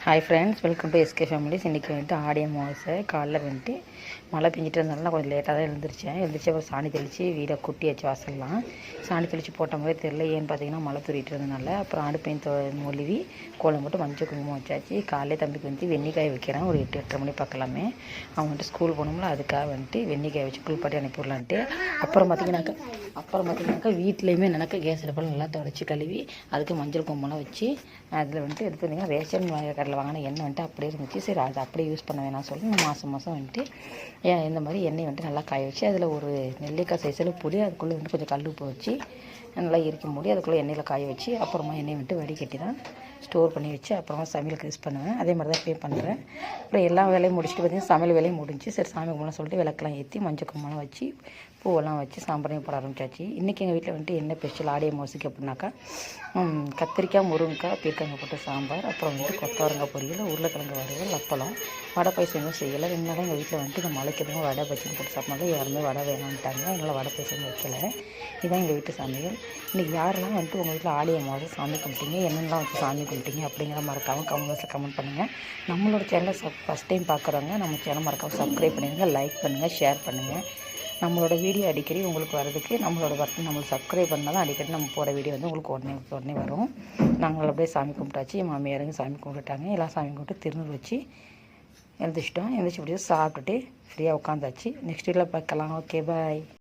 Hi friends, welcome to SK families. இன்றைக்கி வந்துட்டு ஆடி அமாவாசை. காலைல வந்துட்டு மழை பெஞ்சிட்டு இருந்தாலும் கொஞ்சம் லேட்டாக தான் எழுந்திரிச்சு அப்புறம் சாணி தெளித்து வீடை குட்டி வச்சு வாசல்லாம் சாணி தெளித்து போட்ட மாதிரி தெரியல. ஏன்னு பார்த்தீங்கன்னா மழை தூரிட்டு இருந்தனால. அப்புறம் அடுப்பையும் மொழிவி கோலம் போட்டு மஞ்சள் குங்குமம் வச்சாச்சு. காலையில் தம்பிக்கு வந்து வெண்ணிக்காய் வைக்கிறேன். ஒரு 8-8:30 மணி பார்க்கலாமே. அவங்க வந்துட்டு ஸ்கூல் போனோம்ல, அதுக்காக வந்துட்டு வெண்ணிக்காய் வச்சு குளிப்பாட்டி அனுப்பிவிடலான்ட்டு. அப்புறம் பார்த்தீங்கன்னாக்கா வீட்லேயுமே எனக்கு கேஸ் அடுப்பில் நல்லா தொடச்சி கழுவி அதுக்கு மஞ்சள் குங்குமம்லாம் வச்சு அதில் வந்துட்டு எடுத்து வந்தீங்கன்னா ரேஷன் கடையில் வாங்கின எண்ணெய் வந்துட்டு அப்படியே இருந்துச்சு. சரி, அதை அப்படியே யூஸ் பண்ண வேணாம் சொல்லி நான் மாதம் வந்துட்டு இந்த மாதிரி எண்ணெய் வந்துட்டு நல்லா காய வச்சு அதில் ஒரு நெல்லிக்காய் சைஸில் புளி அதுக்குள்ளே வந்துட்டு கொஞ்சம் கல் உப்பு வச்சு நல்லா எரிக்க முடியும். அதுக்குள்ளே எண்ணெயில் காய வச்சு அப்புறமா எண்ணெய் வந்துட்டு வடிகட்டி தான் ஸ்டோர் பண்ணி வச்சு அப்புறமா சமையலுக்கு யூஸ் பண்ணுவேன். அதே மாதிரி தான் பே பண்ணுறேன். அப்புறம் எல்லா வேலையும் முடிச்சுட்டு பார்த்திங்கன்னா சமையல் வேலையும் முடிஞ்சு. சரி, சாமி கும்பிடலாம் சொல்லிட்டு விளக்கெல்லாம் ஏற்றி மஞ்சள் குங்குமம்லாம் வச்சு பூவெல்லாம் வச்சு சாம்பிராணி போட ஆரம்பிச்சாச்சு. இன்றைக்கி எங்கள் வீட்டில் வந்துட்டு என்ன ஸ்பெஷல் ஆடி அமாவாசைக்கு அப்படின்னாக்கா கத்திரிக்காய், முருங்கைக்காய், பீர்க்கங்காய் போட்டு சாம்பார், அப்புறம் வந்துட்டு கொத்தவரங்காய் பொரியல், உருளைக்கிழங்கு வறுவல், அப்பளம். வடை பாயசம் எதுவும் செய்யலை. ரெண்டு எங்கள் வீட்டில் வந்துட்டு இந்த மழைக்கு எதுவும் வடை பஜ்ஜின்னு போட்டு சாப்பிட்னாலும் யாருமே வடை வேணான்ட்டாங்க. அதனால் வடை பாயசம் வைக்கலை. இதுதான் எங்கள் வீட்டு சமையல். இன்றைக்கி யாரெல்லாம் வந்துட்டு உங்கள் வீட்டில் ஆடி அமாவாசை சாமி கும்பிட்டீங்க, என்னென்னலாம் வச்சு சாமி கும்பிட்டீங்க அப்படிங்கிற மறக்காமல் கமெண்ட்ஸில் கமெண்ட் பண்ணுங்கள். நம்மளோட சேனலை ஃபஸ்ட் டைம் பார்க்குறவங்க நம்ம சேனல் மறக்காமல் சப்ஸ்கிரைப் பண்ணிடுங்க, லைக் பண்ணுங்கள், ஷேர் பண்ணுங்கள். நம்மளோட வீடியோ அடிக்கடி உங்களுக்கு வரதுக்கு நம்மளோட பட்டன் நம்மளுக்கு சப்ஸ்கிரைப் பண்ணால் தான் அடிக்கடி நம்ம போகிற வீடியோ வந்து உங்களுக்கு உடனே வரும். நாங்கள் அப்படியே சாமி கும்பிட்டாச்சு. என் மாமியாருங்க சாமி கும்பிட்டுட்டாங்க. எல்லாம் சாமி கும்பிட்டு திருநூறு வச்சு எழுந்திரிச்சிட்டோம். எழுந்திரிச்சி இப்படியே சாப்பிட்டுட்டு ஃப்ரீயாக உட்காந்தாச்சு. நெக்ஸ்ட் வீடியோவில் பார்க்கலாம். ஓகே, பாய்.